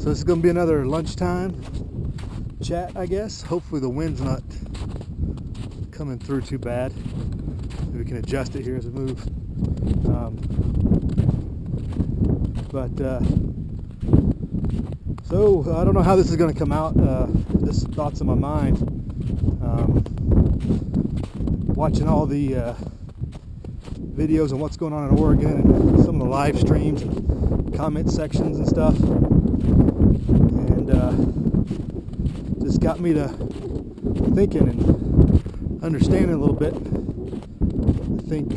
So this is going to be another lunchtime chat, I guess. Hopefully the wind's not coming through too bad. Maybe we can adjust it here as we move. So I don't know how this is going to come out. This thoughts in my mind. Watching all the videos on what's going on in Oregon and some of the live streams and comment sections and stuff, and just got me to thinking and understanding a little bit. I think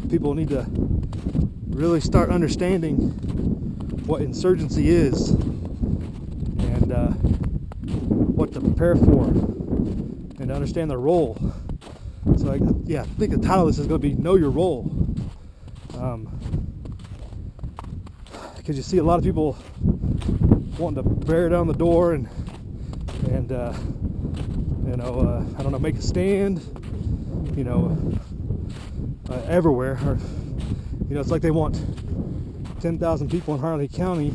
people need to really start understanding what insurgency is and what to prepare for and to understand their role. So I think the title of this is going to be Know Your Role, because you see a lot of people wanting to bear down the door and I don't know, make a stand, everywhere, or it's like they want 10,000 people in Harney County,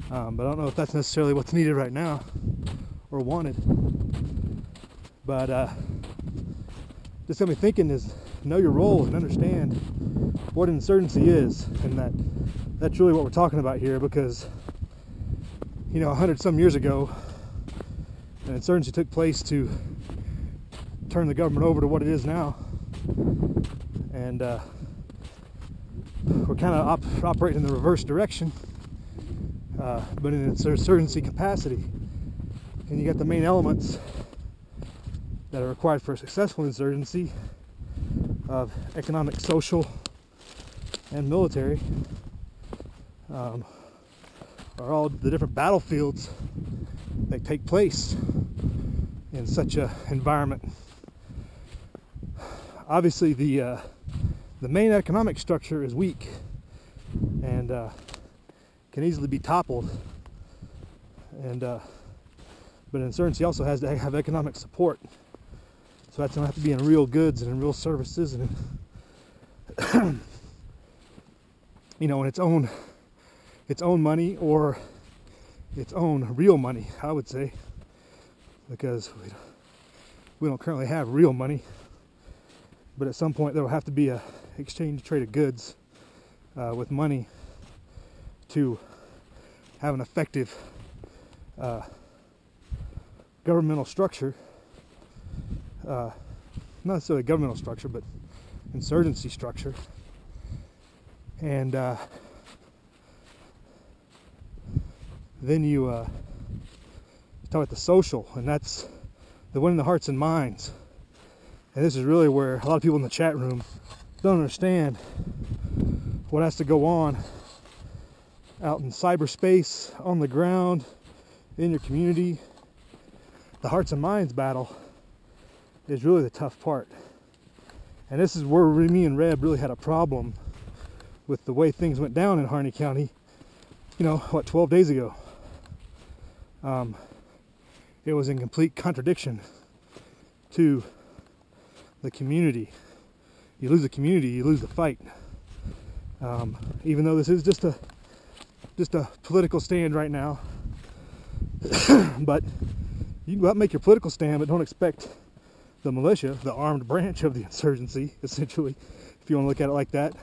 but I don't know if that's necessarily what's needed right now or wanted. But just got me thinking is know your role and understand what insurgency is, and that's really what we're talking about here, because 100 some years ago an insurgency took place to turn the government over to what it is now, and we're kind of operating in the reverse direction, but in an insurgency capacity. And you got the main elements that are required for a successful insurgency of economic, social, and military, are all the different battlefields that take place in such an environment. Obviously, the main economic structure is weak and can easily be toppled, and but insurgency also has to have economic support. So that's going to have to be in real goods and in real services, and in its own money, or its own real money, I would say, because we don't currently have real money. But at some point there will have to be a exchange trade of goods with money to have an effective governmental structure. Not necessarily governmental structure, but insurgency structure. And then you talk about the social, and that's the winning the hearts and minds. And this is really where a lot of people in the chat room don't understand what has to go on out in cyberspace, on the ground, in your community. The hearts and minds battle is really the tough part. And this is where me and Reb really had a problem with the way things went down in Harney County, 12 days ago. It was in complete contradiction to the community. You lose the community, you lose the fight. Even though this is just a political stand right now, but you can go out and make your political stand, but don't expect the militia, the armed branch of the insurgency, essentially, if you want to look at it like that,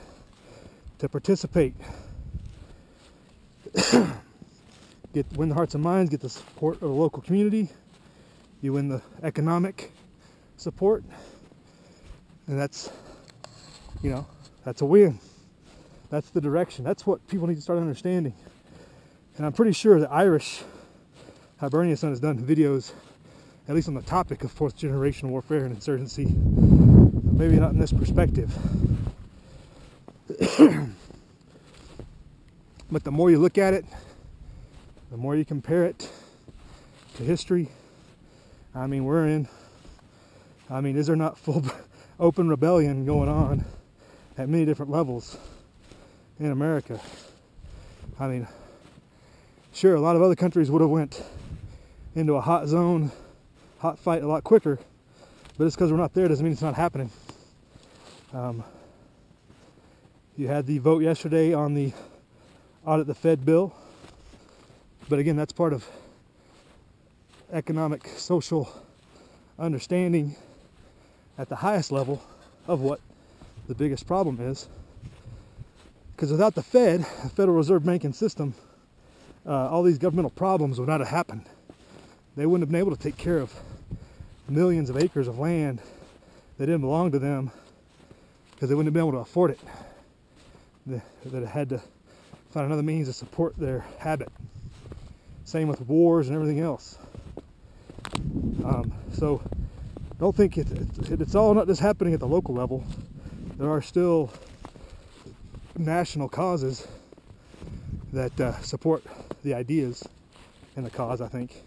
to participate. Win the hearts and minds, get the support of the local community. You win the economic support, and that's a win. That's the direction. That's what people need to start understanding. And I'm pretty sure that Irish Hibernian has done videos, at least on the topic of fourth generation warfare and insurgency. Maybe not in this perspective. But the more you look at it, the more you compare it to history. Is there not full open rebellion going on at many different levels in America? Sure, a lot of other countries would have went into a hot zone, hot fight a lot quicker, but just because we're not there doesn't mean it's not happening. You had the vote yesterday on the audit the Fed bill. But again, that's part of economic, social understanding at the highest level of what the biggest problem is. Because without the Fed, the Federal Reserve banking system, all these governmental problems would not have happened. They wouldn't have been able to take care of millions of acres of land that didn't belong to them because they wouldn't have been able to afford it. That had to find another means to support their habit. Same with wars and everything else. So don't think it's all not just happening at the local level. There are still national causes that support the ideas and the cause, I think.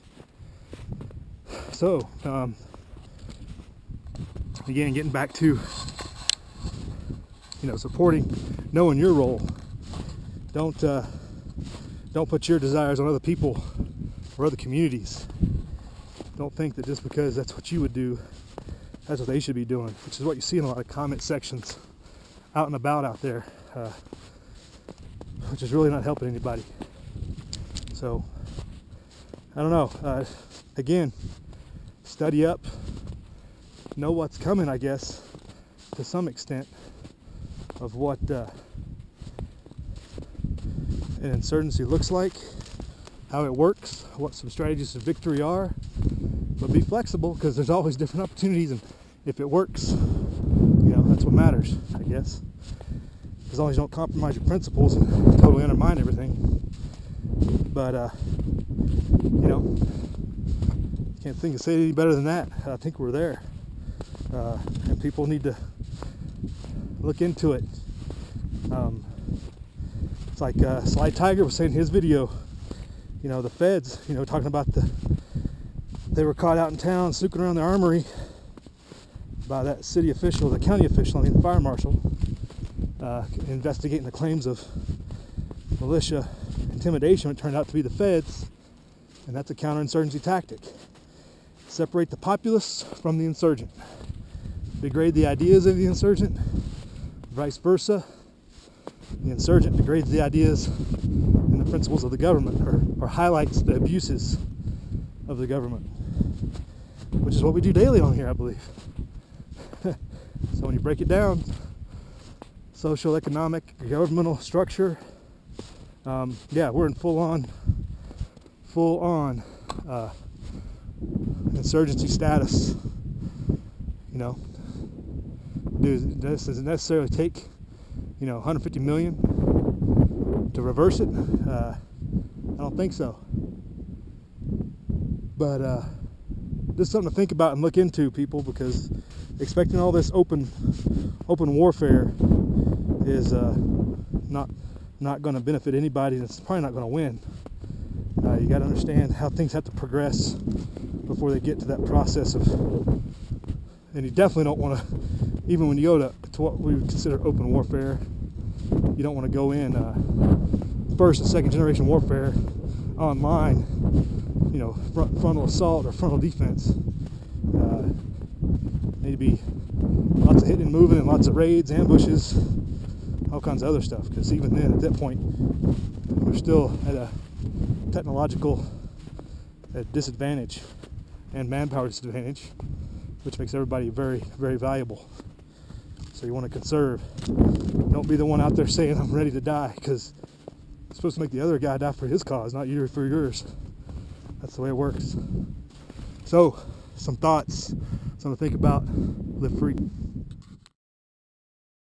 So, again, getting back to, supporting, knowing your role. Don't put your desires on other people or other communities. Don't think that just because that's what you would do, that's what they should be doing, which is what you see in a lot of comment sections out and about out there, which is really not helping anybody. So, I don't know. Again, study up, know what's coming, I guess, to some extent, of what an insurgency looks like, how it works, what some strategies of victory are, but be flexible because there's always different opportunities, and if it works, that's what matters, I guess. As long as you don't compromise your principles and totally undermine everything. But, can't think of say it any better than that. I think we're there. And people need to look into it. It's like Sly Tiger was saying in his video, the feds, talking about they were caught out in town snooping around the armory by that city official, the county official, the fire marshal, investigating the claims of militia intimidation. It turned out to be the feds, and that's a counterinsurgency tactic. Separate the populace from the insurgent. Degrade the ideas of the insurgent, vice versa. The insurgent degrades the ideas and the principles of the government, or highlights the abuses of the government, which is what we do daily on here, I believe. So when you break it down, social, economic, governmental structure, we're in full on insurgency status. This doesn't necessarily take 150 million to reverse it. I don't think so. But just something to think about and look into, people, because expecting all this open warfare is not going to benefit anybody, and it's probably not going to win. You got to understand how things have to progress before they get to that process of, and you definitely don't want to, even when you go to what we would consider open warfare, you don't want to go in first and second generation warfare online, frontal assault or frontal defense. Need to be lots of hitting and moving and lots of raids, ambushes, all kinds of other stuff, because even then, at that point, we're still at a technological disadvantage and manpower disadvantage, which makes everybody very, very valuable. So you want to conserve. Don't be the one out there saying, I'm ready to die, because it's supposed to make the other guy die for his cause, not you for yours. That's the way it works. So, some thoughts, something to think about. Live free.